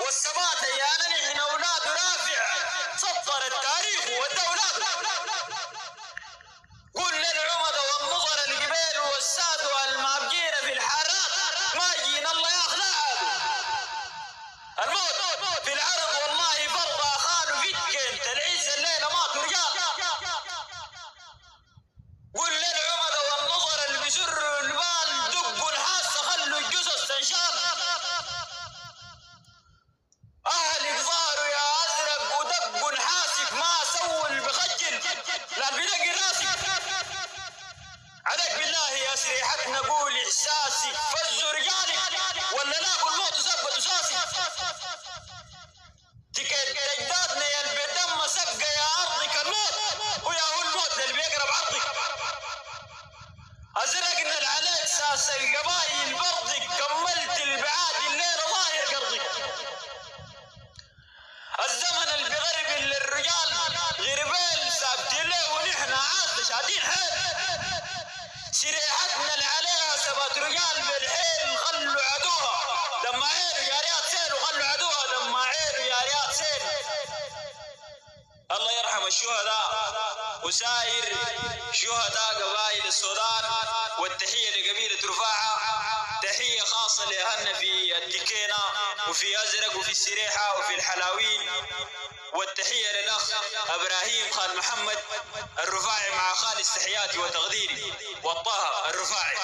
والثبات ايانا نحن اولاد رافع سطر التاريخ والدولات. قل للعمد والنظر الجبال والساد والمابجين في الحارات ما جينا الله ياخذ الموت في العرض والله فرضا خانوا فيك انت العز الليله ماتوا رجال. قل للعمد والنظر اللي بيسروا البال دقوا الحاسه خلوا الجثث تنشال. اهلك ظهروا يا ازرق ودقوا الحاسك ما سووا اللي بخجل لا بيدق راسك. عليك بالله يا سريحك نقول احساسك فزوا رجالك ولا لاقوا الموت وثبتوا اساسك. تكاد اجدادنا يا اللي بدم سقى يا ارضك الموت ويا هو الموت اللي بيقرب عرضك. ازرقنا العلاج ساس القبايل برضك كملت البعاد الليله ظاهر قرضك. الزمن اللي بغرب للرجال غربال ثابتين له ونحن عاد شادين حيل. سريحتنا اللي عليها ثبات رجال بالحيل خلوا عدوها لما عينوا يا رياض سيل وخلوا عدوها لما عينوا يا رياض سيل. الله يرحم الشهداء وسائر شهداء قبائل السودان والتحية لقبيلة رفاعة. تحية خاصة لأهلنا في الدكينة وفي أزرق وفي السريحة وفي الحلاوين. والتحية للأخ إبراهيم خال محمد الرفاعي مع خالص تحياتي وتقديري والطه الرفاعي.